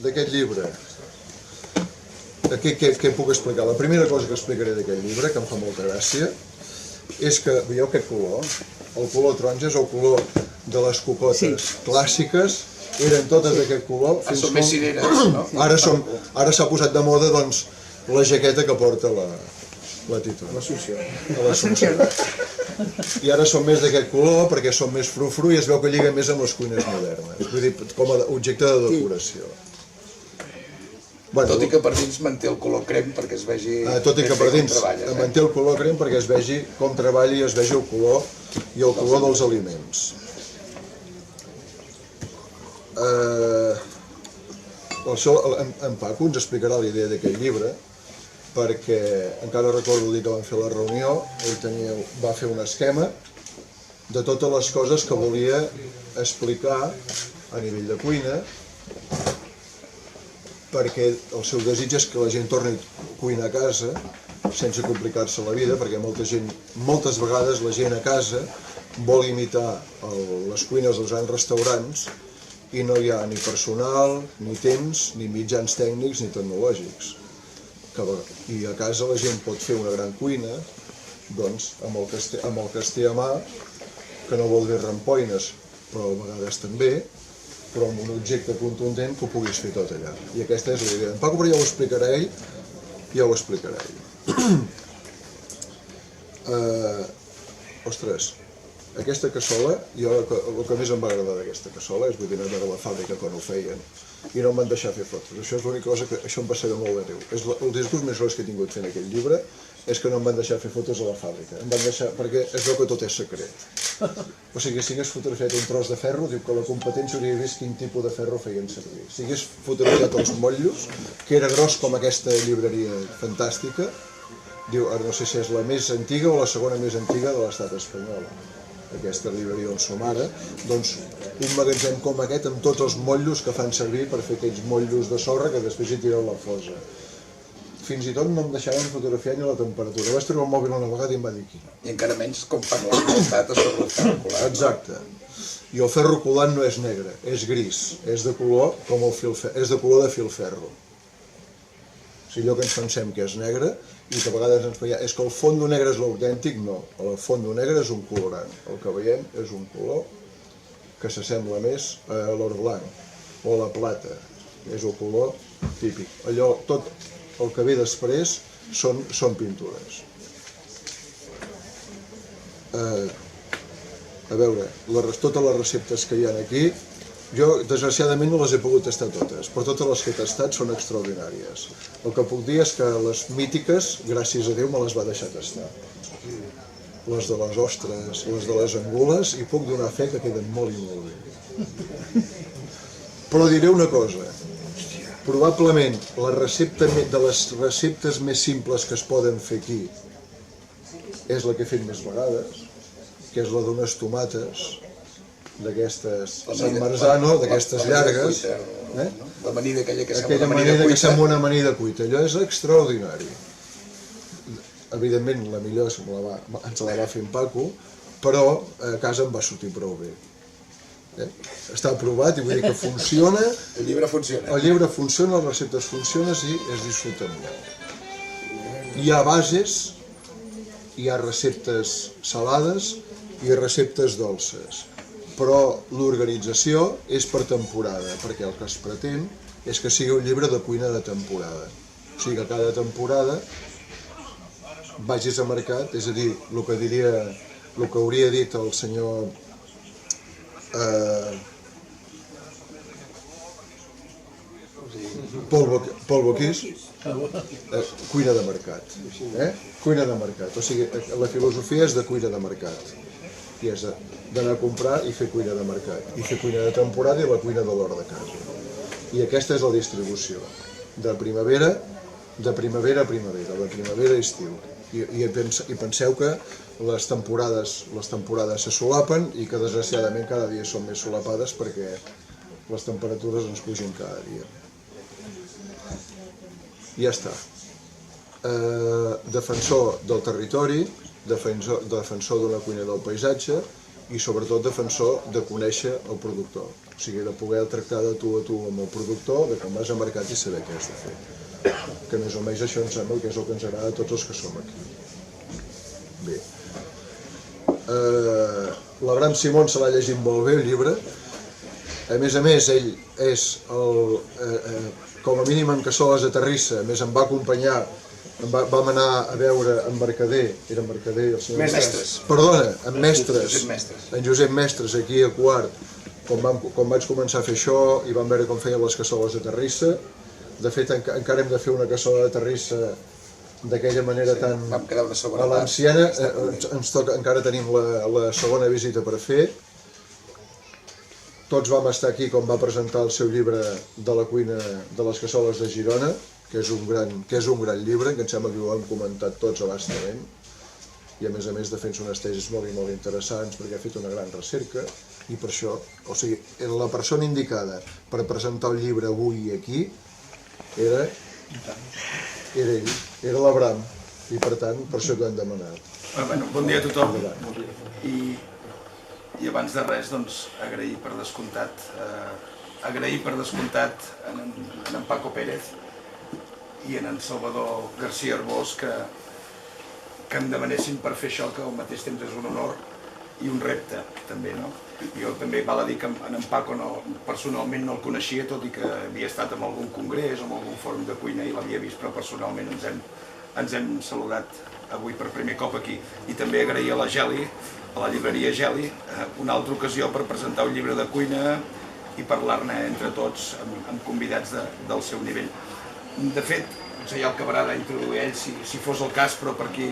d'aquest llibre, què puc explicar? La primera cosa que explicaré d'aquest llibre, que em fa molta gràcia, és que, veieu aquest color? El color taronja és el color de les cocotes clàssiques, eren totes d'aquest color. Són més cireres, no? Ara s'ha posat de moda, doncs, la jaqueta que porta la Tito. L'Assumpció. I ara són més d'aquest color perquè són més frufru i es veu que lliga més amb les cuines modernes. Vull dir, com a objecte de decoració. Tot i que per dins manté el color crem perquè es vegi tot i que per dins manté el color crem perquè es vegi com treballa i es vegi el color i el color dels aliments. En Paco ens explicarà la idea d'aquest llibre, perquè encara recordo el dia que vam fer la reunió, ell va fer un esquema de totes les coses que volia explicar a nivell de cuina, perquè el seu desig és que la gent torni a cuinar a casa sense complicar-se la vida, perquè moltes vegades la gent a casa vol imitar les cuines dels grans restaurants i no hi ha ni personal, ni temps, ni mitjans tècnics ni tecnològics. I a casa la gent pot fer una gran cuina, doncs, amb el que es té a mà, que no vol dir rampoines, però a vegades també, però amb un objecte contundent que ho puguis fer tot allà. I aquesta és la idea. En Paco, però ja ho explicarà ell, Ostres, aquesta cassola, el que més em va agradar d'aquesta cassola és, vull dir, anar a la fàbrica quan ho feien, i no em van deixar fer fotos. Això és l'única cosa que això em va saber molt de greu. El disgust més gros que he tingut fent aquest llibre és que no em van deixar fer fotos a la fàbrica. Em van deixar, perquè es veu que tot és secret. O sigui, si hagués fotografiat un tros de ferro, diu que la competència hauria vist quin tipus de ferro feien servir. Si hagués fotografiat els motllos, que era gros com aquesta llibreria fantàstica, diu, ara no sé si és la més antiga o la segona més antiga de l'estat espanyol, aquesta llibreria on som ara, doncs un magatzem com aquest amb tots els motllos que fan servir per fer aquells motllos de sorra que després hi tireu la fosa. Fins i tot no em deixaven fotografiar ni la temperatura. Vaig treure el mòbil una vegada i em va dir aquí. I encara menys com fan les dates sobre el ferro colat. Exacte. I el ferro colat no és negre, és gris, és de color com el filferro, és de color de filferro. O sigui, allò que ens pensem que és negre i que a vegades ens veiem, és que el fondo negre és l'autèntic, no. El fondo negre és un colorant. El que veiem és un color que s'assembla més a l'or blanc o a la plata. És el color típic. Allò, tot el que ve després són pintures. A veure, totes les receptes que hi ha aquí, jo desgraciadament no les he pogut tastar totes, però totes les que he tastat són extraordinàries. El que puc dir és que les mítiques, gràcies a Déu, me les va deixar tastar. Les de les ostres, les de les angules, i puc donar fe que queden molt i molt bé. Però diré una cosa, probablement la recepta de les receptes més simples que es poden fer aquí és la que he fet més vegades, que és la d'unes tomates d'aquestes San Marzano, d'aquestes llargues. L'amanida aquella que sembla una amanida cuita. Que sembla una amanida cuita. Allò és extraordinari. Evidentment, la millor ens la va fer en Paco, però a casa em va sortir prou bé. Està aprovat i vull dir que funciona. El llibre funciona. El llibre funciona, les receptes funcionen i es disfruten molt. Hi ha bases, hi ha receptes salades i receptes dolces, però l'organització és per temporada, perquè el que es pretén és que sigui un llibre de cuina de temporada. O sigui que cada temporada vagis a mercat, és a dir, el que hauria dit el senyor Paul Bocuse, cuina de mercat. Cuina de mercat. O sigui, la filosofia és de cuina de mercat. I és d'anar a comprar i fer cuina de mercat. I fer cuina de temporada i la cuina de l'hora de casa. I aquesta és la distribució. De primavera a primavera, de primavera a estiu. I penseu que les temporades se solapen i que desgraciadament cada dia són més solapades perquè les temperatures ens pugen cada dia. Ja està. Defensor del territori, defensor d'una cuina del paisatge i sobretot defensor de conèixer el productor, o sigui, de poder tractar de tu a tu amb el productor, de quan vas al mercat i saber què has de fer. Que més o menys això em sembla que és el que ens agrada a tots els que som aquí. Bé. L'Abraham Simón se l'ha llegit molt bé, el llibre. A més, ell és, com a mínim en Cassoles de Terrissa, a més em va acompanyar, vam anar a veure en Mercader, era en Mercader el senyor... Mestres. Perdona, en Mestres, Josep Mestres. en Josep Mestres, aquí a Quart, quan vaig començar a fer això i vam veure com feien les cassoles de terrissa. De fet, encara hem de fer una cassola de terrissa d'aquella manera tan valenciana. Encara tenim la segona visita per fer. Tots vam estar aquí quan va presentar el seu llibre de la cuina de les cassoles de Girona, que és un gran llibre, que em sembla que ho hem comentat tots a bastament. I a més defensa unes tesis molt i molt interessants perquè ha fet una gran recerca i per això, o sigui, la persona indicada per presentar el llibre avui aquí era ell, era l'Abraham, i per tant, per això t'ho hem demanat. Bon dia a tothom. I abans de res, doncs, agrair per descomptat en Paco Pérez i en Salvador García Arbós que em demanessin per fer això, que al mateix temps és un honor i un repte, també, no? Jo també val a dir que en Paco personalment no el coneixia, tot i que havia estat en algun congrés o en algun fòrum de cuina i l'havia vist, però personalment ens hem saludat avui per primer cop aquí. I també agrair a la Geli, a la llibreria Geli, una altra ocasió per presentar un llibre de cuina i parlar-ne entre tots amb convidats del seu nivell. De fet, potser ja el acabarà d'introduir ell, si fos el cas, però per qui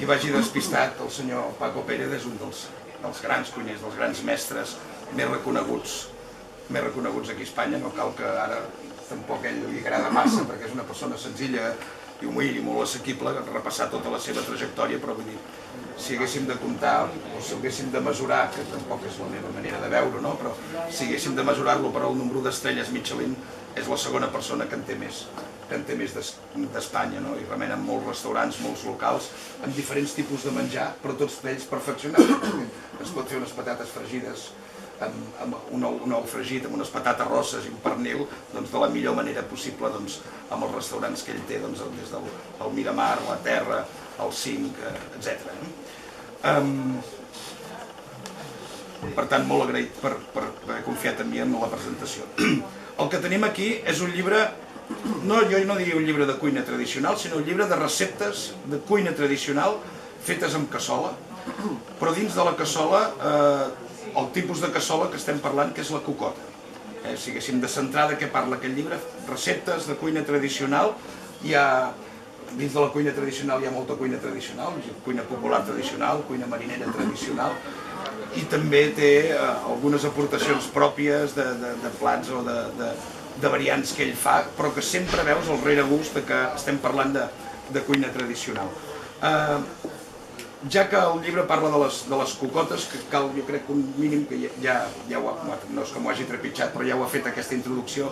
vagi despistat, el senyor Paco Pérez és un dels grans cuiners, dels grans mestres més reconeguts aquí a Espanya. No cal que ara tampoc a ell li agrada massa, perquè és una persona senzilla i humil i molt assequible, repassar tota la seva trajectòria, però vull dir, si haguéssim de comptar o si haguéssim de mesurar, que tampoc és la meva manera de veure, no? Però si haguéssim de mesurar-lo per al nombre d'estrelles Michelin, és la segona persona que en té més d'Espanya, no? I remena molts restaurants, molts locals, amb diferents tipus de menjar, però tots ells perfeccionats. Es pot fer unes patates fregides amb un ou fregit, amb unes patates rosses i un pernil, doncs de la millor manera possible, doncs, amb els restaurants que ell té, doncs, des del Miramar, la Terra, el Cinc, etc. Per tant, molt agraït per haver confiat en mi en la presentació. El que tenim aquí és un llibre, jo no diria un llibre de cuina tradicional, sinó un llibre de receptes de cuina tradicional fetes amb cassola, però dins de la cassola, el tipus de cassola que estem parlant, que és la cocota. Si haguéssim de centrar de què parla aquest llibre, receptes de cuina tradicional, dins de la cuina tradicional hi ha molta cuina tradicional, cuina popular tradicional, cuina marinera tradicional, i també té algunes aportacions pròpies de plats o de variants que ell fa, però que sempre veus el reregust que estem parlant de cuina tradicional. Ja que el llibre parla de les cocotes, que cal, jo crec, un mínim que ja ho ha, no és que m'ho hagi trepitjat, però ja ho ha fet aquesta introducció,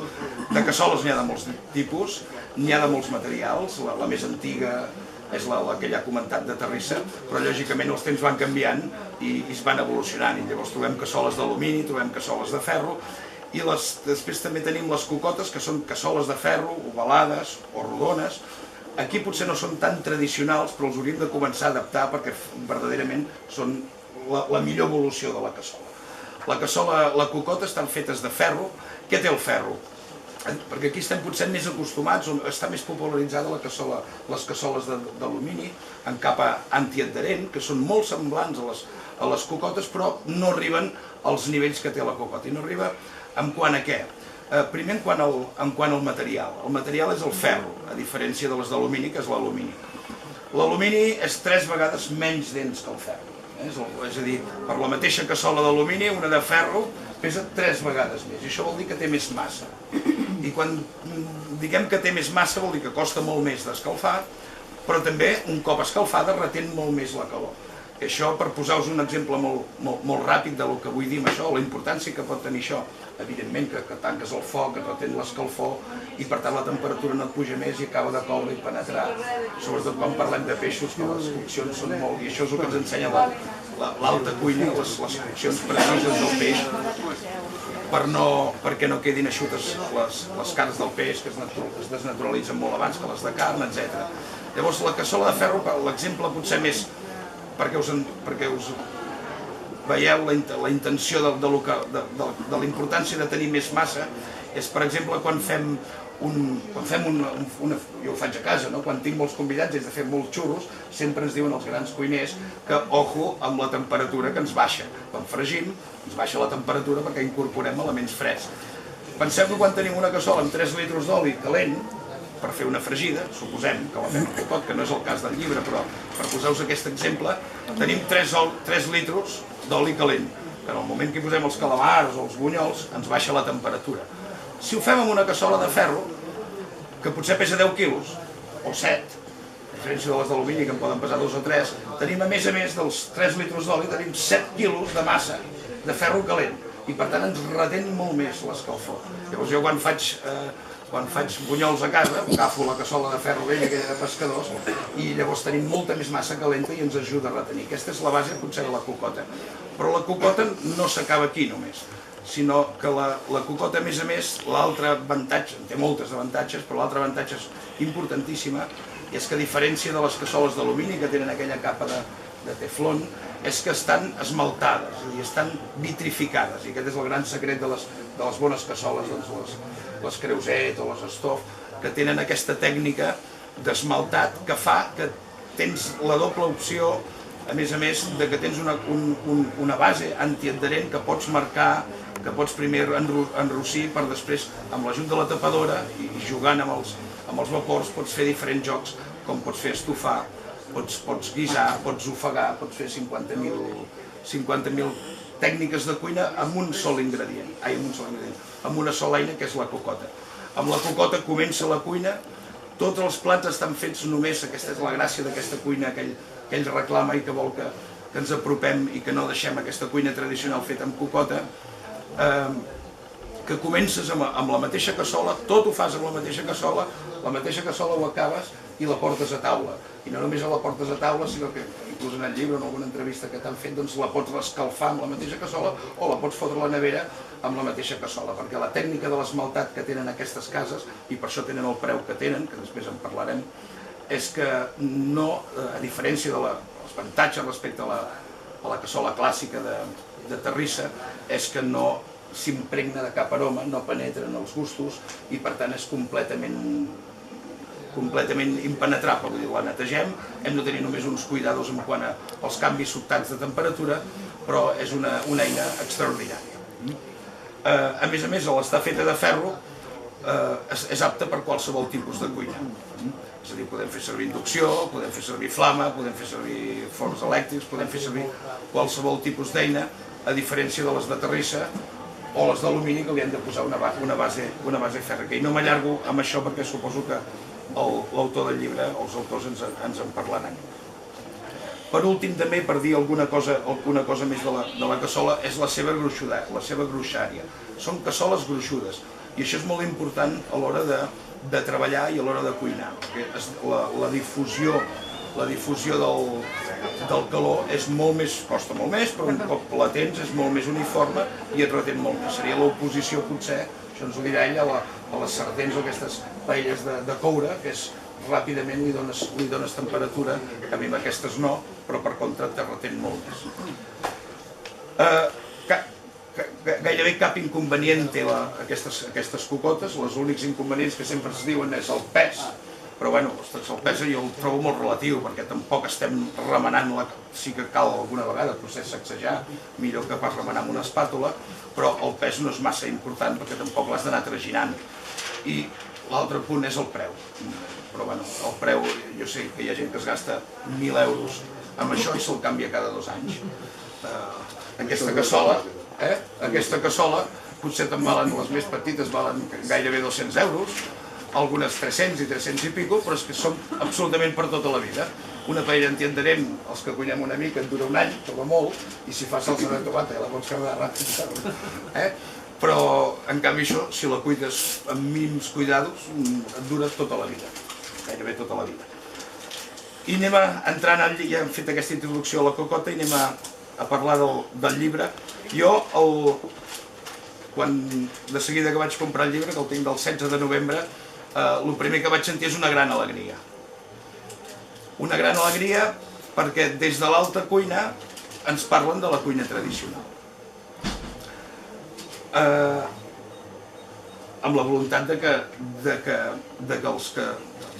de cassoles n'hi ha de molts tipus, n'hi ha de molts materials, la més antiga és la que ja ha comentat de terrissa, però lògicament els temps van canviant i es van evolucionant, i llavors trobem cassoles d'alumini, trobem cassoles de ferro, i després també tenim les cocotes, que són cassoles de ferro, ovalades o rodones. Aquí potser no són tan tradicionals, però els hauríem de començar a adaptar perquè verdaderament són la millor evolució de la cassola. La cocota estan fetes de ferro. Què té el ferro? Perquè aquí estem potser més acostumats, està més popularitzada les cassoles d'alumini en capa antiadherent, que són molt semblants a les cocotes, però no arriben als nivells que té la cocota. I no arriba en quant a què? Primer, en quant al material. El material és el ferro, a diferència de les d'alumini, que és l'alumini. L'alumini és 3 vegades menys dens que el ferro. És a dir, per la mateixa cassola d'alumini, una de ferro pesa 3 vegades més. I això vol dir que té més massa. I quan diguem que té més massa vol dir que costa molt més d'escalfar, però també, un cop escalfada, retén molt més la calor. Que això, per posar-vos un exemple molt ràpid del que vull dir amb això, la importància que pot tenir això, evidentment que tanques el foc, que retén l'escalfor i per tant la temperatura no et puja més i acaba de coure i penetrar. Sobretot quan parlem de peixos, que les coccions són molt... I això és el que ens ensenya l'alta cuina, les coccions precises del peix, perquè no quedin eixutes les carns del peix, que es desnaturalitzen molt abans que les de carn, etc. Llavors, la cassola de ferro, l'exemple potser més perquè us veieu la intenció de la importància de tenir més massa, és, per exemple, quan fem jo ho faig a casa, quan tinc molts convidats i haig de fer molts xurros, sempre ens diuen els grans cuiners que ojo amb la temperatura que ens baixa. Quan fregim, ens baixa la temperatura perquè incorporem elements freds. Penseu que quan tenim una cassola amb 3 litres d'oli calent, per fer una fregida, suposem que la fem a tot, que no és el cas del llibre, però per posar-vos aquest exemple, tenim 3 litres d'oli calent, que en el moment que hi posem els calamars o els bunyols ens baixa la temperatura. Si ho fem amb una cassola de ferro, que potser pesa 10 quilos, o 7, a diferència de les d'alumini que en poden pesar 2 o 3, tenim a més dels 3 litres d'oli, tenim 7 quilos de massa de ferro calent, i per tant ens retén molt més l'escalfor. Llavors jo quan faig bunyols a casa, agafo la cassola de ferro vella, aquella de pescadors, i llavors tenim molta més massa calenta i ens ajuda a retenir. Aquesta és la base potser de la cocota. Però la cocota no s'acaba aquí només, sinó que la cocota, a més, l'altre avantatge, té moltes avantatges, però l'altre avantatge és importantíssima, és que a diferència de les cassoles d'alumini, que tenen aquella capa de teflon, és que estan esmaltades, és a dir, estan vitrificades, i aquest és el gran secret de les bones cassoles, les Creuset o les Estof, que tenen aquesta tècnica d'esmaltat que fa que tens la doble opció, a més, de que tens una base antiadherent que pots marcar, que pots primer enrossir per després, amb l'ajut de la tapadora i jugant amb els vapors, pots fer diferents jocs, com pots fer estofar, pots guisar, pots ofegar, pots fer 50.000 tècniques de cuina amb un sol ingredient, amb una sola eina, que és la cocota. Amb la cocota comença la cuina, tots els plats estan fets només, aquesta és la gràcia d'aquesta cuina que ell reclama i que vol que ens apropem i que no deixem aquesta cuina tradicional feta amb cocota, que comences amb la mateixa cassola, tot ho fas amb la mateixa cassola ho acabes i la portes a taula. I no només la portes a taula, sinó que inclús en el llibre o en alguna entrevista que t'han fet, doncs la pots rescalfar amb la mateixa cassola o la pots fotre a la nevera amb la mateixa cassola, perquè la tècnica de l'esmaltat que tenen aquestes cases, i per això tenen el preu que tenen, que després en parlarem, és que no, a diferència dels avantatges respecte a la cassola clàssica de terrissa, és que no s'impregna de cap aroma, no penetra en els gustos i per tant és completament impenetrable, vull dir, la netegem, hem de tenir només uns cuidados en quant als canvis sobtats de temperatura, però és una eina extraordinària. A més, a l'estar feta de ferro, és apta per qualsevol tipus de cuina. És a dir, podem fer servir inducció, podem fer servir flama, podem fer servir forns elèctrics, podem fer servir qualsevol tipus d'eina, a diferència de les de terrissa o les d'alumini, que li han de posar una base fèrrica. I no m'allargo amb això perquè suposo que l'autor del llibre, els autors ens en parlaran. Per últim, també, per dir alguna cosa més de la cassola, és la seva gruixària. Són cassoles gruixudes, i això és molt important a l'hora de treballar i a l'hora de cuinar. La difusió del calor costa molt més, però un cop la tens és molt més uniforme i et retén molt més. Seria l'oposició, potser, això ens ho dirà ell, a les sartens o aquestes paelles de coure, que és ràpidament li dones temperatura, que a mi amb aquestes no, però per contra te retén molt més. Gairebé cap inconvenient té aquestes cocotes, els únics inconvenients que sempre es diuen és el pes, però bueno, el pes jo el trobo molt relatiu, perquè tampoc estem remenant-la, sí que cal alguna vegada, potser sacsejar, millor que pas remenar amb una espàtula, però el pes no és massa important perquè tampoc l'has d'anar traginant. I l'altre punt és el preu. Però bueno, el preu, jo sé que hi ha gent que es gasta 1.000 euros amb això i se'l canvia cada 2 anys. Aquesta cassola, potser te'n valen, les més petites valen gairebé 200 euros, algunes 300 i 300 i pico, però és que són absolutament per tota la vida. una paella entienderem, els que cuinem una mica et dura un any, com a molt, i si fas salsa de tomata ja la pots quedar ràpid. Però, en canvi, això, si la cuides amb mínims cuidados, et dura tota la vida, gairebé tota la vida. I anem entrant al llibre, ja hem fet aquesta introducció a la cocota i anem a parlar del llibre. Jo, de seguida que vaig comprar el llibre, que el tinc del 16 de novembre, el primer que vaig sentir és una gran alegria. Una gran alegria perquè des de l'alta cuina ens parlen de la cuina tradicional. Amb la voluntat de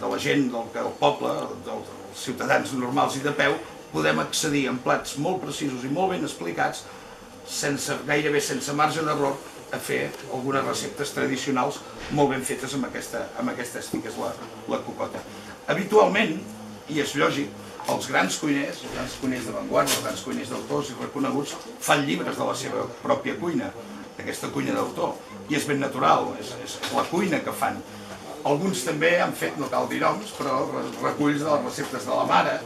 la gent, del poble, dels ciutadans normals i de peu, podem accedir en plats molt precisos i molt ben explicats, gairebé sense marge d'error, a fer algunes receptes tradicionals molt ben fetes amb aquesta estic, que és la cocota. Habitualment, i és lògic, els grans cuiners d'avantguarda, els grans cuiners d'autors i reconeguts, fan llibres de la seva pròpia cuina, d'aquesta cuina d'autor, i és ben natural, és la cuina que fan. Alguns també han fet, no cal dir noms, però reculls de les receptes de la mare,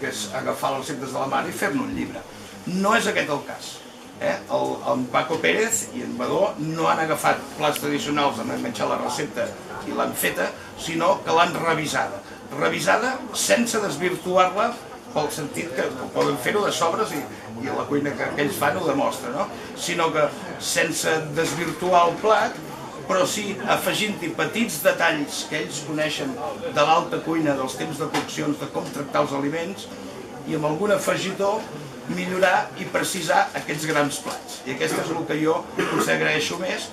que és agafar les receptes de la mare i fer-ne un llibre. No és aquest el cas. En Paco Pérez i en Badó no han agafat plats tradicionals, han enganxat la recepta i l'han feta, sinó que l'han revisada. Revisada sense desvirtuar-la, pel sentit que poden fer-ho de sobres i la cuina que ells fan ho demostra, no? Sinó que sense desvirtuar el plat, però sí afegint-hi petits detalls que ells coneixen de l'alta cuina, dels temps de coccions, de com tractar els aliments, i amb algun afegitó millorar i precisar aquests grans plats. I aquest és el que jo us agraeixo més,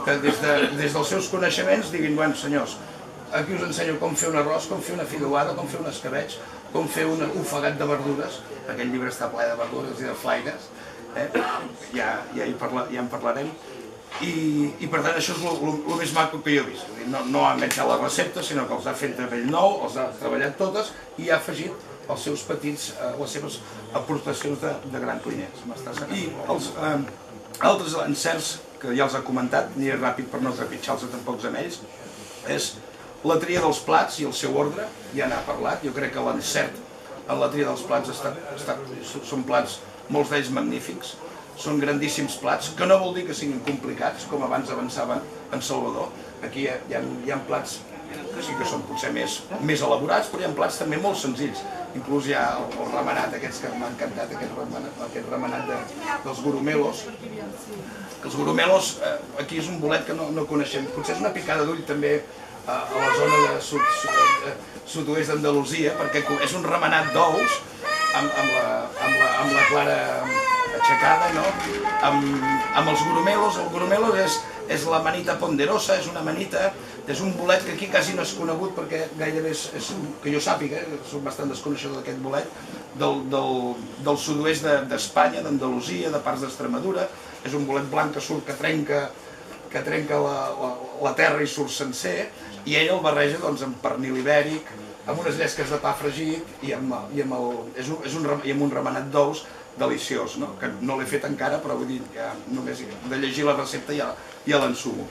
que des dels seus coneixements diguin, bueno, senyors, aquí us ensenyo com fer un arròs, com fer una fideuada, com fer un escabetx, com fer un ofegat de verdures, aquest llibre està ple de verdures i de flaires, ja en parlarem, i per tant això és el més maco que jo he vist. No ha enganxat la recepta, sinó que els ha fet de bell nou, els ha treballat totes i ha afegit els seus petits, les seves aportacions de gran cuiner. I els altres encerts, que ja els ha comentat, aniré ràpid per no trepitjar-los tampoc amb ells, és la tria dels plats i el seu ordre, ja n'ha parlat. Jo crec que l'encert en la tria dels plats són plats, molts d'ells magnífics, són grandíssims plats, que no vol dir que siguin complicats, com abans avançava en Salvador. Aquí hi ha plats que sí que són potser més elaborats, però hi ha plats també molt senzills. Inclús hi ha el remenat, aquests que m'ha encantat, aquest remenat dels gurumelos. Els gurumelos, aquí és un bolet que no coneixem, potser és una picada d'ull també a la zona de sud-oest d'Andalusia, perquè és un remenat d'ous amb la clara aixecada, no? Amb els gurumelos. El gurumelo és la manita ponderosa, és una manita, és un bolet que aquí quasi no és conegut perquè gairebé que jo sàpiga, soc bastant desconeixedor d'aquest bolet, del sud-oest d'Espanya, d'Andalusia, de parts d'Extremadura. És un bolet blanc que trenca la terra i surt sencer, i ell el barreja amb pernil ibèric, amb unes llesques de pa fregit i amb un remenat d'ous deliciós, que no l'he fet encara, però vull dir, només de llegir la recepta ja l'ensumo.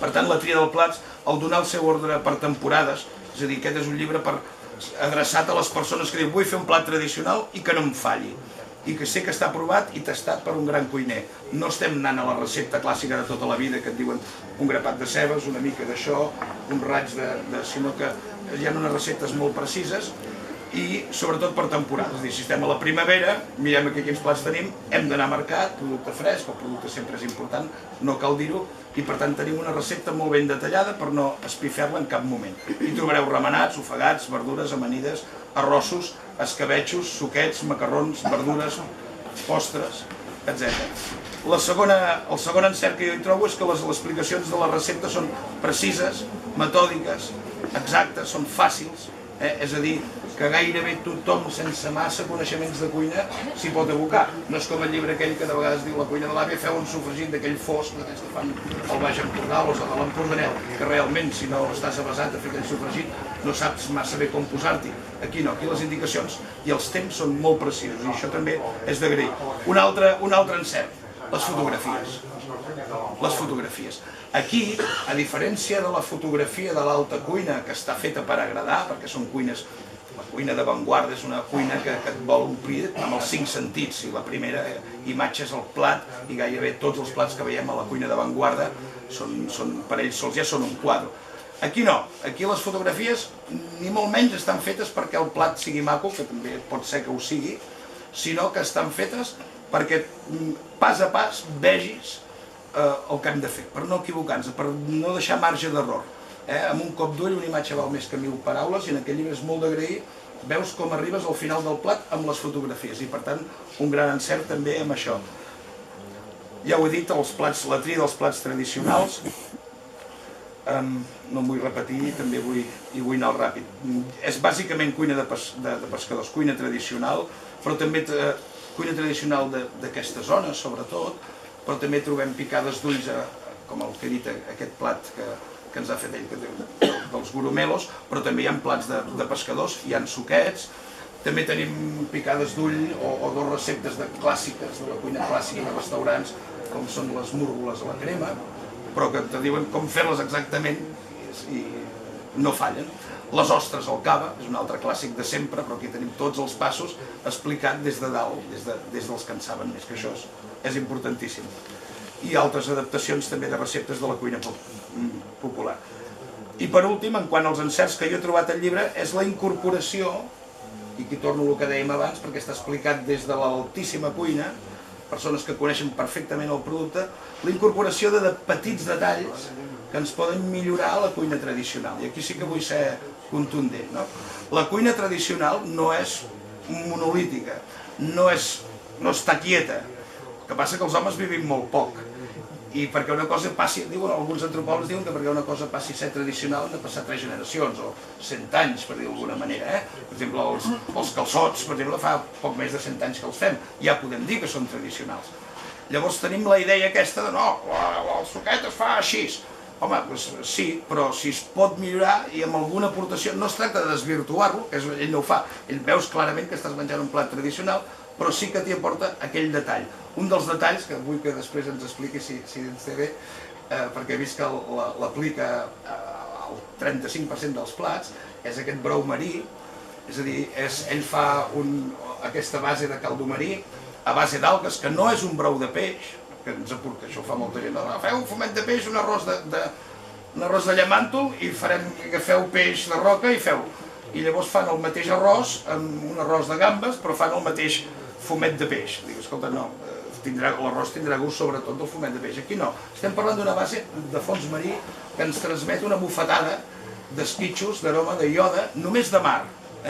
Per tant, la tria dels plats, el donar el seu ordre per temporades, és a dir, aquest és un llibre adreçat a les persones que diuen vull fer un plat tradicional i que no em falli, i que sé que està aprovat i tastat per un gran cuiner. No estem anant a la recepta clàssica de tota la vida, que et diuen un grapat de cebes, una mica d'això, un raig sinó que hi ha unes receptes molt precises, i sobretot per temporades. És a dir, si estem a la primavera, mirem aquí quins plats tenim, hem d'anar a mercat, producte fresc, el producte sempre és important, no cal dir-ho, i per tant tenim una recepta molt ben detallada per no espifer-la en cap moment. Hi trobareu remenats, ofegats, verdures, amanides, arrossos, escabetxos, suquets, macarrons, verdures, postres, etc. El segon encert que jo hi trobo és que les explicacions de la recepta són precises, metòdiques, exactes, són fàcils, és a dir, que gairebé tothom sense massa coneixements de cuina s'hi pot abocar. No és com el llibre aquell que de vegades diu la cuina de l'àvia, feu un sofregit d'aquell fosc, d'aquells que fan al Baix Empordà o de l'Empordanet, que realment si no estàs avesat a fer aquell sofregit no saps massa bé com posar-t'hi. Aquí no, aquí les indicacions i els temps són molt precisos i això també és d'agrair. Un altre encert, les fotografies. Les fotografies. Aquí, a diferència de la fotografia de l'alta cuina, que està feta per agradar, perquè són cuines La cuina d'avantguarda és una cuina que et vol omplir amb els 5 sentits, i la primera imatge és el plat, i gairebé tots els plats que veiem a la cuina d'avantguarda per ells sols ja són un quadre. Aquí no, aquí les fotografies ni molt menys estan fetes perquè el plat sigui maco, que també pot ser que ho sigui, sinó que estan fetes perquè pas a pas vegis el que hem de fer, per no equivocar-nos, per no deixar marge d'error. Amb un cop d'ull una imatge val més que 1000 paraules, i en aquest llibre és molt d'agrair, veus com arribes al final del plat amb les fotografies, i per tant un gran encert també amb això. Ja ho he dit, la tria dels plats tradicionals, no em vull repetir, també vull anar ràpid. És bàsicament cuina de pescadors, cuina tradicional, però també cuina tradicional d'aquesta zona, sobretot, però també trobem picades d'ulls, com el que he dit, aquest plat que ens ha fet ell, dels gurumelos, però també hi ha plats de pescadors, hi ha suquets, també tenim picades d'ull o 2 receptes clàssiques, de la cuina clàssica de restaurants, com són les múrgoles a la crema, però que te diuen com fer-les exactament i no fallen. Les ostres al cava, és un altre clàssic de sempre, però aquí tenim tots els passos explicats des de dalt, des dels que en saben més, que això és importantíssim. I altres adaptacions també de receptes de la cuina popular. I per últim, en quant als encerts que jo he trobat al llibre, és la incorporació, i aquí torno al que dèiem abans, perquè està explicat des de l'altíssima cuina, persones que coneixen perfectament el producte, la incorporació de petits detalls que ens poden millorar la cuina tradicional. I aquí sí que vull ser contundent. La cuina tradicional no és monolítica, no està quieta. El que passa que els homes vivim molt poc. I perquè una cosa passi, alguns antropòlegs diuen que perquè una cosa passi a ser tradicional han de passar 3 generacions o 100 anys, per dir-ho d'alguna manera. Per exemple, els calçots, per exemple, fa poc més de 100 anys que els fem, ja podem dir que són tradicionals. Llavors tenim la idea aquesta de no, el suquet es fa així. Home, doncs sí, però si es pot millorar i amb alguna aportació, no es tracta de desvirtuar-lo, que ell no ho fa, ell veus clarament que estàs menjant un plat tradicional, però sí que t'hi aporta aquell detall. Un dels detalls, que vull que després ens expliqui si ens té bé, perquè he vist que l'aplica al 35% dels plats, és aquest brou marí, és a dir, ell fa aquesta base de caldo marí a base d'algues, que no és un brou de peix, que ens aporta, això ho fa molta gent, feu un fumet de peix, un arròs de llamàntol, i agafeu peix de roca i feu. I llavors fan el mateix arròs, amb un arròs de gambes, però fan el mateix fumet de peix. Dic, escolta, no, l'arròs tindrà gust sobretot del fumet de peix. Aquí no, estem parlant d'una base de fons marí que ens transmet una bufetada d'esquitxos, d'aroma, de ioda, només de mar,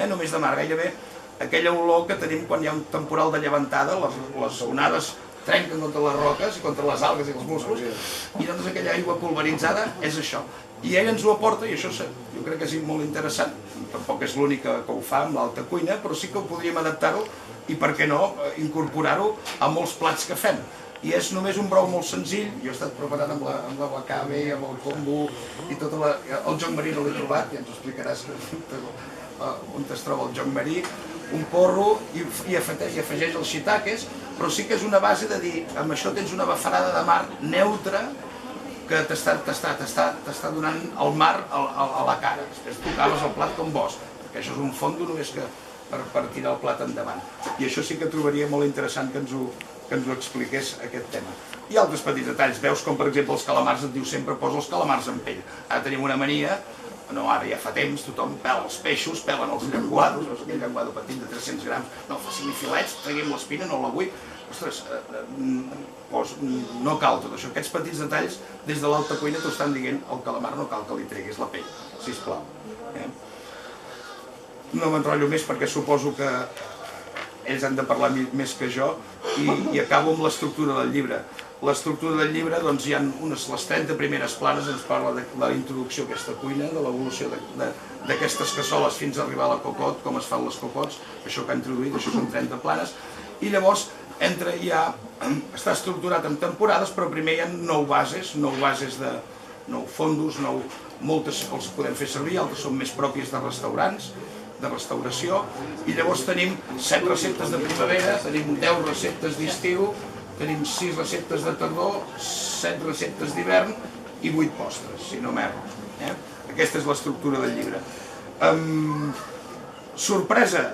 només de mar, gairebé aquella olor que tenim quan hi ha un temporal de llevantada, les onades trenquen contra les roques i contra les algues i els musclos, i doncs aquella aigua pulveritzada és això. I ell ens ho aporta, i això jo crec que és molt interessant, tampoc és l'única que ho fa amb l'alta cuina, però sí que ho podríem adaptar-ho i, per què no, incorporar-ho a molts plats que fem. I és només un brou molt senzill, jo he estat preparant amb la wakabe, amb el kombu, i tot el jonc marí no l'he trobat, ja ens ho explicaràs on es troba el jonc marí, un porro, i afegeix els shiitakes, però sí que és una base de dir, amb això tens una bafarada de mar neutra que t'està donant el mar a la cara. Després tu acabes el plat com vols, perquè això és un fondo només que per tirar el plat endavant. I això sí que trobaria molt interessant que ens ho expliqués aquest tema. I altres petits detalls, veus com per exemple els calamars, et diu sempre posa els calamars en pell. Ara tenim una mania, no, ara ja fa temps, tothom pela els peixos, pelen els llenguados, aquell llenguado petit de 300 grams, no, facin filets, traguem l'espina, no la vull. Ostres, no cal tot això. Aquests petits detalls, des de l'alta cuina t'ho estan dient, el calamar no cal que li treguis la pell, sisplau. No m'enrotllo més perquè suposo que ells han de parlar més que jo, i acabo amb l'estructura del llibre. L'estructura del llibre, doncs hi ha les 30 primeres planes, ens parla de la introducció a aquesta cuina, de l'evolució d'aquestes cassoles fins a arribar a la cocot, com es fan les cocots, això que ha introduït, això són 30 planes, i llavors està estructurat en temporades, però primer hi ha 9 bases de 9 fondos, moltes els podem fer servir, altres són més pròpies de restaurants, de restauració, i llavors tenim 7 receptes de primavera, tenim 10 receptes d'estiu, tenim 6 receptes de tardor, 7 receptes d'hivern i 8 postres, si no m'erro. Aquesta és l'estructura del llibre. Sorpresa,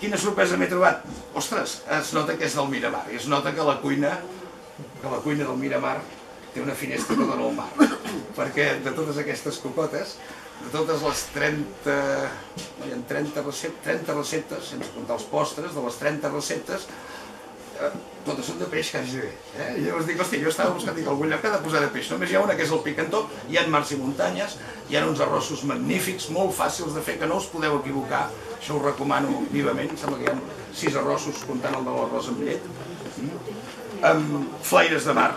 quina sorpresa m'he trobat? Ostres, es nota que és del Miramar, i es nota que la cuina del Miramar té una finestra que dona al mar, perquè de totes aquestes cocotes, de totes les 30 receptes, sense comptar els postres, de les 30 receptes, totes són de peix quasi bé. I llavors dic, hòstia, jo estava buscant algun lloc que ha de posar de peix. Només hi ha una que és el picantó, hi ha mars i muntanyes, hi ha uns arrossos magnífics, molt fàcils de fer, que no us podeu equivocar, això ho recomano vivament, em sembla que hi ha 6 arrossos comptant el de l'arròs amb llet. Flaires de mar,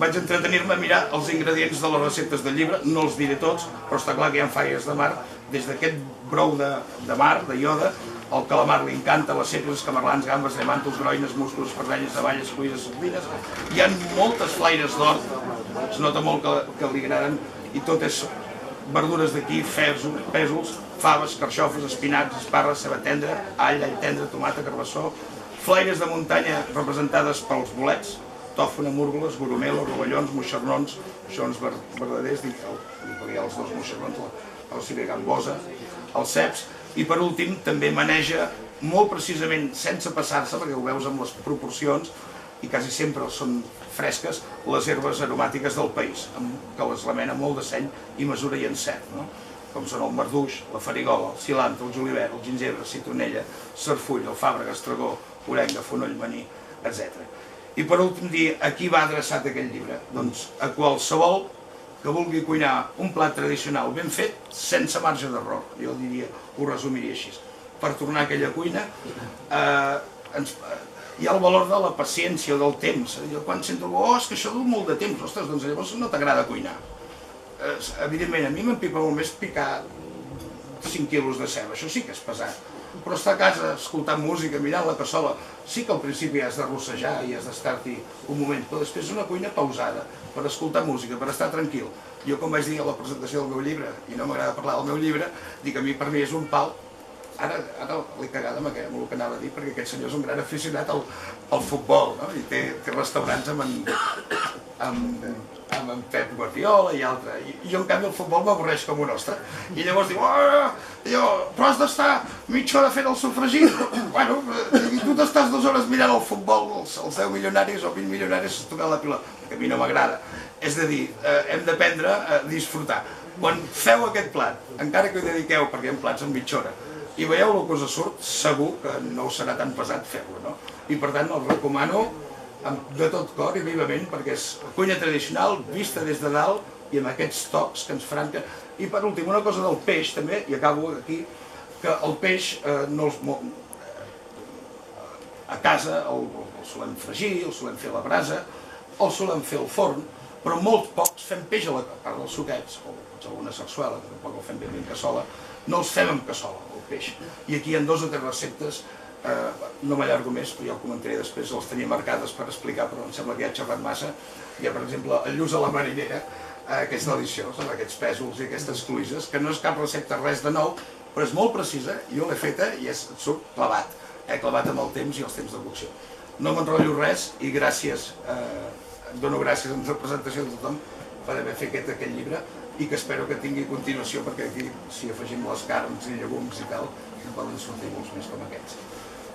vaig entretenir-me a mirar els ingredients de les receptes del llibre, no els diré tots, però està clar que hi ha flaires de mar, des d'aquest brou de mar, de ioda, el calamar li encanta, les sèpies, camarlans, gambes, diamantos, groines, musclos, espardenyes, navalles, cuires, sardines. Hi ha moltes flaires d'or, es nota molt que li agraden, i tot és verdures d'aquí, pèsols, faves, carxofes, espinacs, esparres, ceba tendra, all tendre, tomata, carbassó, flaires de muntanya representades pels bolets, tòfona, múrgoles, goromelo, rovellons, moixernons, moixerons verdaders, hi ha els 2 moixernons, la rosira gambosa, els ceps, i per últim també maneja molt precisament, sense passar-se, perquè ho veus amb les proporcions, i quasi sempre són fresques, les herbes aromàtiques del país, que les remena molt de seny i mesura i encert, com són el marduix, la farigola, el cilantre, el julivert, el gingebre, citronella, sarfull, el fàbrega, estragó, orenga, fonoll, maní, etc. I per últim dir, a qui va adreçat aquest llibre? Doncs a qualsevol que vulgui cuinar un plat tradicional ben fet, sense marge d'error, jo diria, ho resumiria així. Per tornar a aquella cuina, hi ha el valor de la paciència o del temps. Jo quan sento, és que això du molt de temps, ostres, doncs llavors no t'agrada cuinar. Evidentment, a mi m'empipa molt més picar 5 quilos de ceba, això sí que és pesat. Però estar a casa escoltant música, mirant la cassola, sí que al principi has de rossejar i has d'estar-t'hi un moment, però després és una cuina pausada, per escoltar música, per estar tranquil. Jo, com vaig dir a la presentació del meu llibre, i no m'agrada parlar del meu llibre, dic que per mi és un pal. Ara l'he cagada amb el que anava a dir, perquè aquest senyor és un gran aficionat al futbol, i té restaurants amb en Pep Guardiola i altre. I jo, en canvi, el futbol m'avorreix com un ostre. I llavors diu, però has d'estar mitja hora fent el sofregit. Bueno, i tu t'estàs 2 hores mirant el futbol, els 10 milionaris o 20 milionaris tocant la pilota, que a mi no m'agrada. És a dir, hem d'aprendre a disfrutar. Quan feu aquest plat, encara que hi dediqueu, perquè hi ha plats en mitja hora, i veieu el que us surt, segur que no us serà tan pesat fer-lo, no? I per tant el recomano de tot cor i vivament, perquè és cuina tradicional, vista des de dalt i amb aquests tocs que ens faran que... I per últim, una cosa del peix també, i acabo aquí, que el peix a casa el solem fregir, el solem fer a la brasa, el solem fer al forn, però molt pocs fem peix a part dels suquets, o alguna sarsuela, que tampoc el fem ben en cassola, no els fem amb cassola, el peix. I aquí hi ha 2 o 3 receptes, no m'allargo més, però ja ho comentaré després, les tenia marcades per explicar, però em sembla que ja he xerrat massa. Hi ha, per exemple, el lluç a la marinera, que és deliciós, amb aquests pèsols i aquestes cluïses, que no és cap recepta res de nou, però és molt precisa, jo l'he feta i surt clavat, clavat amb el temps i els temps de cocció. No m'enrotllo res i gràcies, dono gràcies en representació de tothom per haver fet aquest llibre i que espero que tingui continuació, perquè aquí, si afegim les carns i llegums i tal, poden sortir molts més com aquests.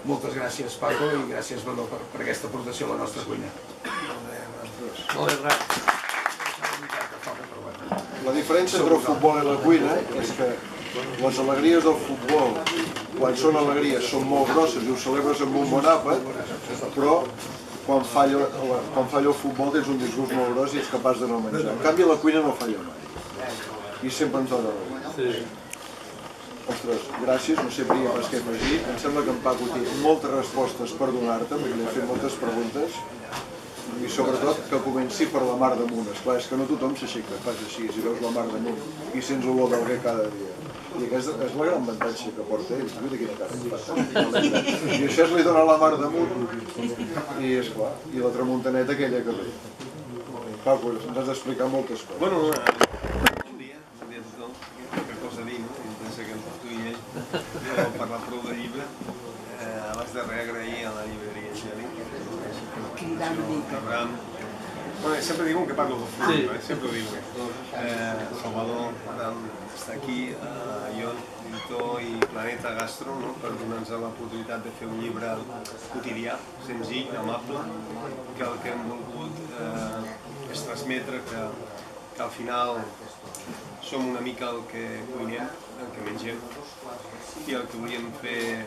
Moltes gràcies, Paco, i gràcies, Badó, per aquesta aportació a la nostra cuina. Molt bé, res. La diferència entre el futbol i la cuina és que les alegries del futbol, quan són alegries, són molt grosses i ho celebres amb un bon àpat, però quan falla el futbol tens un disgust molt gros i ets capaç de no menjar. En canvi, la cuina no falla mai. I sempre ens dona alegria. Ostres, gràcies, no sé pas què afegir. Em sembla que en Paco té moltes respostes per donar-te, perquè li he fet moltes preguntes. I sobretot que comenci per la mar damunt. Esclar, és que no tothom s'aixeca, fas així, si veus la mar damunt i sents olor d'alguer cada dia. I aquesta és la gran avantatge que porta ell. Mira quina cara que fa. I això li dona la mar damunt. I esclar, i la tramuntaneta aquella que ve. Paco, ens has d'explicar moltes coses. Bueno, un dia tothom, qualque cosa a dir, no? I pensa que tu i ell vam parlar prou de llibre. Abans de res, agrair a la llibreria Geli, Abraham, Bueno, sempre diuen que parlo de futbol, sempre ho diuen. Salvador està aquí, Ion, editor i Planeta Gastro, per donar-nos l'oportunitat de fer un llibre quotidià, senzill, amable, que el que hem volgut és transmetre que al final som una mica el que cuinem, el que mengem, i el que volíem fer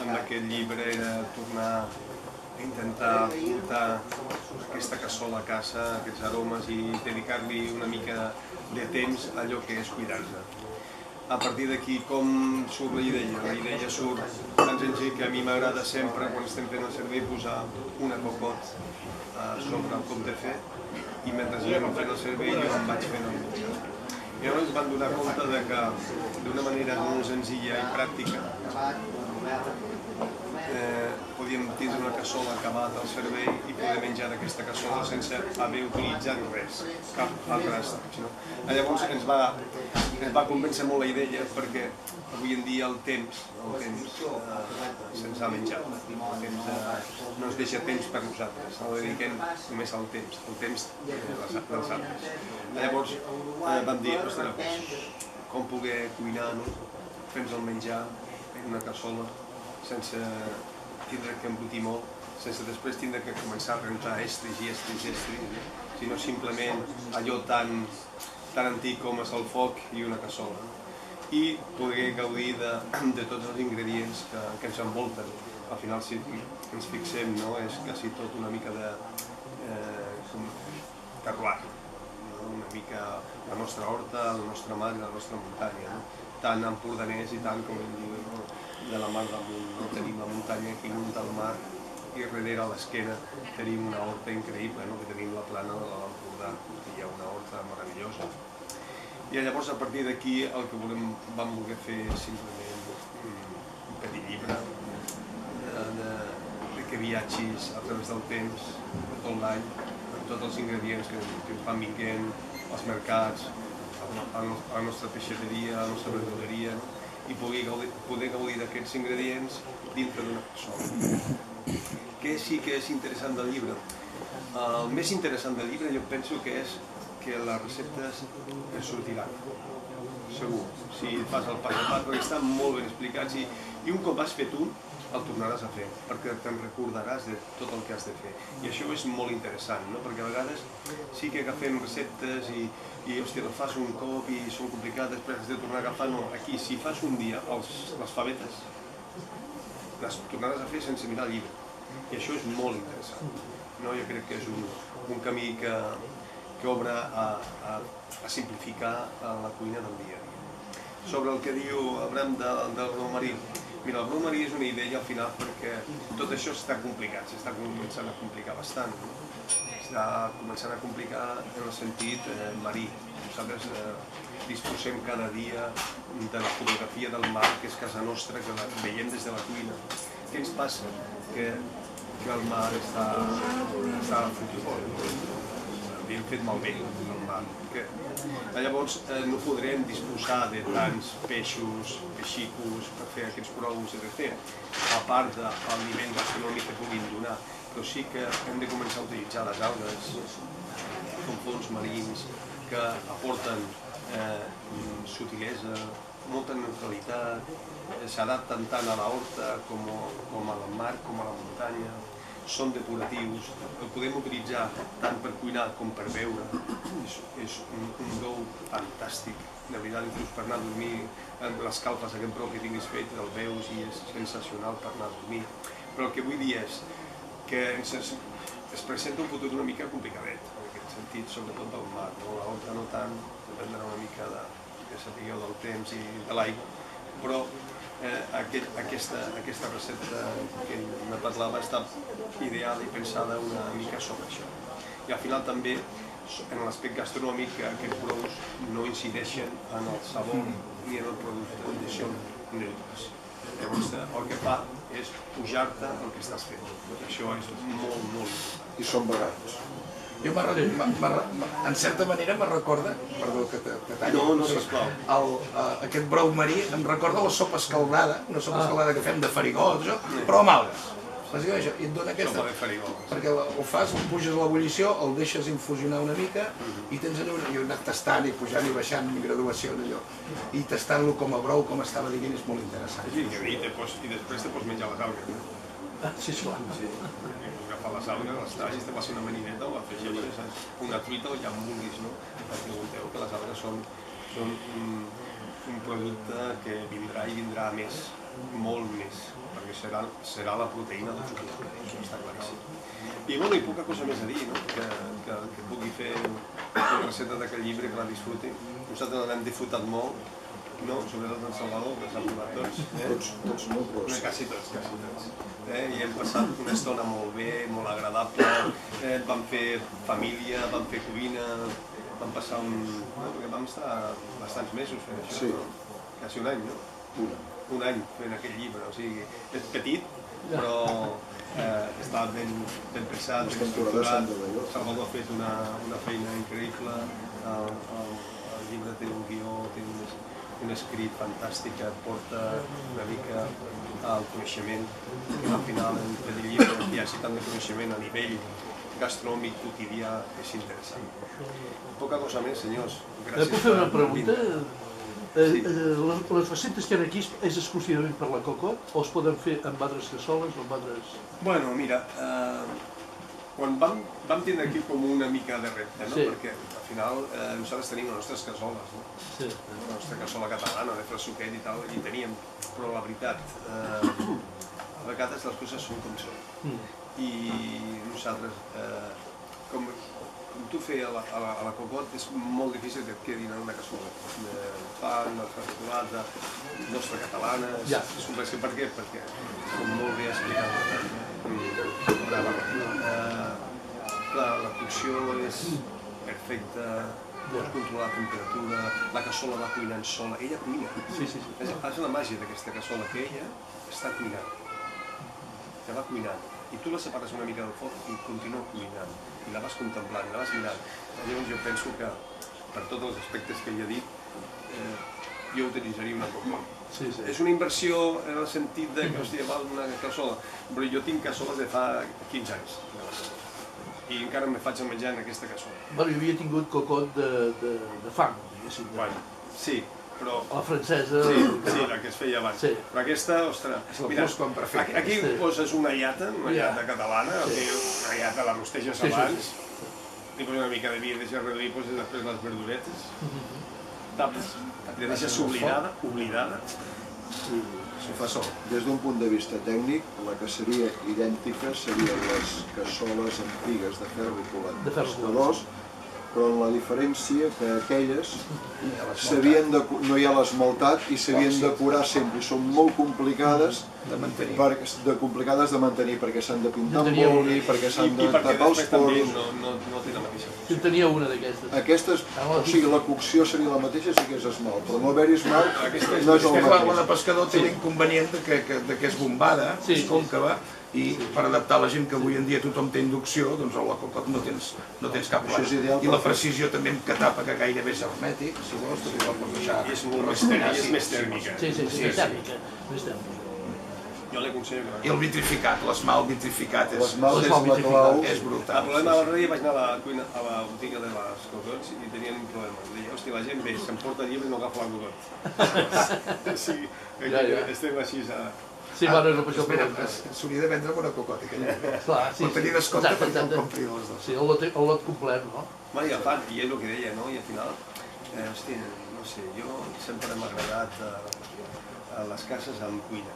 amb aquest llibre era tornar a intentar portar aquesta cassola a casa, aquests aromes, i dedicar-li una mica de temps a allò que és cuidar-se. A partir d'aquí, com surt la idea? La idea surt tan senzill que a mi m'agrada sempre, quan estem fent el servei, posar una cocot sobre el cop de fer, i mentre anem fent el servei jo em vaig fent el menjar. I llavors ens vam donar compte que d'una manera molt senzilla i pràctica podíem tindre una cassola acabada al servei i poder menjar d'aquesta cassola sense haver utilitzat res, cap altre estoc. Llavors ens va convèncer molt la idea, perquè avui en dia el temps se'ns ha menjat. El temps no ens deixa temps per nosaltres, no dediquem només al temps dels altres. Llavors vam dir, ostres, com poder cuinar, fent el menjar en una cassola, sense tindre que embrutir molt, sense després tindre que començar a rentar estris, sinó simplement allò tan antic com és el foc i una cassola. I poder gaudir de tots els ingredients que ens envolten. Al final, si ens fixem, és quasi tot una mica de terroir, una mica la nostra horta, la nostra mar i la nostra muntanya, tant empordanès i tant, com em diuen, de la mar damunt. Tenim la muntanya aquí amunt del mar i darrere a l'esquena tenim una horta increïble, que tenim la plana de l'Empordà, que hi ha una horta meravellosa. I llavors, a partir d'aquí, el que vam voler fer és simplement un petit llibre que viatgis a través del temps, tot l'any, amb tots els ingredients que van vinguent, als mercats, a la nostra peixateria, a la nostra verduleria, i poder gaudir d'aquests ingredients dintre d'una cassola. Què sí que és interessant del llibre? El més interessant del llibre jo penso que és que les receptes es sortiran, segur, si fas el pas a pas, perquè estan molt ben explicats i un cop has fet un, el tornaràs a fer, perquè te'n recordaràs de tot el que has de fer. I això és molt interessant, perquè a vegades sí que agafem receptes i hòstia, les fas un cop i són complicades, després has de tornar a agafar. No, aquí, si fas un dia les favetes, les tornaràs a fer sense mirar el llibre. I això és molt interessant. Jo crec que és un camí que obre a simplificar la cuina del dia a dia. Sobre el que diu Abraham del brou marí, mira, el brou marí és una idea al final perquè tot això està complicat, s'està començant a complicar bastant. Està començant a complicar en el sentit marí. Nosaltres disposem cada dia de la fotografia del mar, que és casa nostra, que la veiem des de la cuina. Què ens passa? Que el mar està fotut. Havíem fet malbé el mar. Llavors no podrem disposar de tants peixos, peixicos, per fer aquests brous, a part del nivell gastronòmic que puguin donar. Però sí que hem de començar a utilitzar les algues com fons marins que aporten sutilesa, molta neutralitat, s'adapten tant a la horta com a la mar, com a la muntanya, són depuratius, el podem utilitzar tant per cuinar com per beure. És un dou fantàstic, de veritat, inclús per anar a dormir, les calfes aquest prou que tinguis fet, el veus i és sensacional per anar a dormir. Però el que vull dir és que es presenta un futur una mica complicadet, en aquest sentit, sobretot del mar. La horta no tant, dependrà una mica que sapigueu del temps i de l'aigua, però aquesta recepta que me parlava està ideada i pensada una mica sobre això. I al final també, en l'aspecte gastronòmic, aquests brous no incideixen en el sabor ni en el producte, són neutres. Llavors el que fa és pujar-te el que estàs fent. Això és molt, molt... I són vegans. En certa manera me recorda, perdó que talli, no, sisplau. Aquest brou marí em recorda la sopa escaldada, una sopa escaldada que fem de farigó, però amb algues. bàsicament això, i et dona aquesta... poden fer igual. Perquè ho fas, ho puges a l'ebullició, el deixes infusionar una mica i tens allò, i he anat tastant i pujant i baixant en graduació allò, i tastant-lo com a brou, com estava dient, és molt interessant. Sí, i després te pots menjar les algues. Sí, clar. Sí, agafar les algues, les tallis, te passi una marineta o afegeixes una truita o ja en vulguis, no? Pregunteu que les algues són un producte que vindrà i vindrà més, molt més, perquè serà la proteïna del xocolata, això està claríssim. I bueno, hi poca cosa més a dir, no? Que pugui fer una recepta d'aquest llibre, que la disfrutin. Nosaltres l'hem disfrutat molt, no? Sobretot en Salvador, que s'ha posat tots. Tots no, però sí. Quasi tots. I hem passat una estona molt bé, molt agradable, vam fer família, vam fer cuina, vam passar perquè vam estar bastants mesos fent això, Sí. no? Quasi un any, no? Un any fent aquell llibre, o sigui, és petit, però està ben pensat, ben estructurat. Salvador ha fet una feina increïble, el llibre té un guió, té un escrit fantàstic que porta una mica al coneixement, que al final en el llibre hi hagi tant de coneixement a nivell gastronòmic quotidià, és interessant. Poca cosa més, senyors. Gràcies. Puc fer una per pregunta? vindre. Les receptes que hi ha aquí és exclusivament per la cocot o es poden fer amb altres cassoles o amb altres... Bueno, mira, quan vam tindre aquí com una mica de repte, no? Sí. Perquè al final nosaltres tenim les nostres cassoles, no? Sí. La nostra cassola catalana de fer suquet i tal, i teníem, però la veritat, a vegades les coses són com són. I nosaltres, com tu feia a la cocot, és molt difícil que et quedin en una cassola. Fan, la nostra catalana, és complex. Per què? Perquè, com molt bé ha explicat la cocció és perfecta, pots controlar la temperatura, la cassola va cuinant sola, ella cuina. És la màgia d'aquesta cassola, que ella està cuinant, que va cuinant. I tu la separes una mica del foc i continua cuinant, i la vas contemplant, la vas mirant. Llavors jo penso que, per tots els aspectes que ja he dit, jo utilitzaria una cocot. És una inversió en el sentit de que, hòstia, val una cassola, però jo tinc cassoles de fa 15 anys, i encara me faig a menjar en aquesta cassola. Bueno, jo havia tingut cocot de fang, diguéssim. Bueno, sí, però... A la francesa... Sí, la que es feia abans. Sí. Però aquesta, ostres... És la plusquam perfecta. Aquí poses una llata catalana, una llata la rosteges abans, li poses una mica de vi, deixes reduir, poses després les verduretes, tapes, la deixes oblidada. Professor, des d'un punt de vista tècnic, la que seria idèntica serien les cassoles antigues de ferro i colat de pescadors, però amb la diferència que aquelles no hi ha l'esmaltat i s'havien de curar sempre, i són molt complicades de mantenir perquè s'han de pintar amb oli, perquè s'han de tapar els poros. No té la mateixa. Jo tenia una d'aquestes. Aquestes, o sigui, la cocció seria la mateixa si hagués esmalt, però no haver-hi esmalt no és el La de mateix. pescador té l'inconvenient que és bombada, és còncava, i per adaptar la gent que avui en dia tothom té inducció, doncs a la cocot no tens cap problema. I la precisió també que tapa, que gairebé és hermètic, si vols, també la pots deixar. I és molt més tèrmica. Sí, més tèrmica. Jo l'aconsello. I el vitrificat, l'esmalt vitrificat és L'esmalt és brutal. El problema l'altre dia vaig anar a la botiga de les cocots i tenien un problema. Deia, hòstia, la gent ve, s'emporta el llibre i no agafa la cocot. Sí, estem així a... Sí, bueno, no per això Espera, s'hauria de vendre amb una cocota, que Clar, sí. per tenir descompte perquè el compri les dues. Sí, el lot complet, no? Bueno, i el fan, i és el que deia, no? I al final, hòstia, no sé, jo sempre m'ha agradat a les cases amb cuina,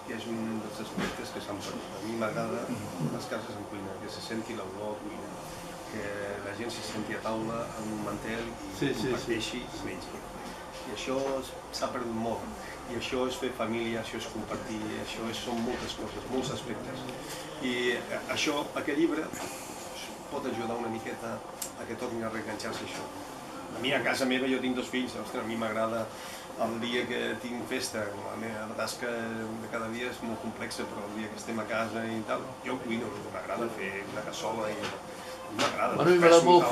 que és un dels aspectes que s'han perdut. A mi m'agrada les cases amb cuina, que se senti l'olor a cuina, que la gent se senti a taula amb un mantel i comparteixi i mengi. I això s'ha perdut molt. I això és fer família, això és compartir, això són moltes coses, molts aspectes. I això, aquest llibre, pot ajudar una miqueta a que tornin a reenganxar-se això. A mi, a casa meva, jo tinc 2 fills, ostres, a mi m'agrada el dia que tinc festa, la meva tasca de cada dia és molt complexa, però el dia que estem a casa i tal, jo cuino, m'agrada fer una cassola i m'agrada. Bueno, a mi m'agrada molt el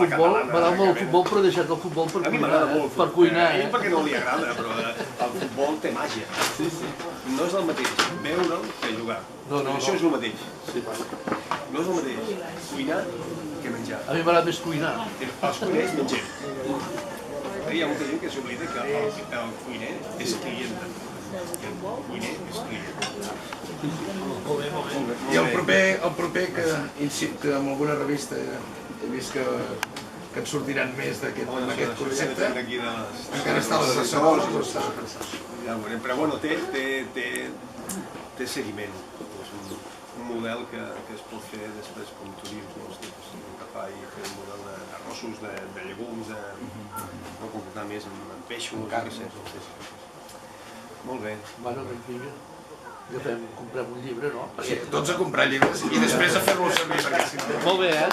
futbol, però he deixat el futbol per cuinar. A mi m'agrada molt el futbol. A ell perquè no li agrada, però el futbol té màgia. no és el mateix veure'l que jugar. No, no, Això no. és el mateix. Sí. No és el mateix cuinar que menjar. A mi m'agrada més cuinar. Els cuiners mengem. Hi ha molta gent que s'oblida que el cuiner és client. El cuiner és client. I el proper que en alguna revista he vist que en sortiran més d'aquest concepte, encara està a les assegudes o està pensat? Ja ho veurem, però bueno, té seguiment. És un model que es pot fer després, com tu dius, agafar i fer un model d'arrossos, de llegums, no concretar més en peixos, molt bé. Bueno, doncs vinga. Comprem un llibre, no? Sí, tots a comprar llibres i després a fer-los servir, perquè si no... Molt bé, eh?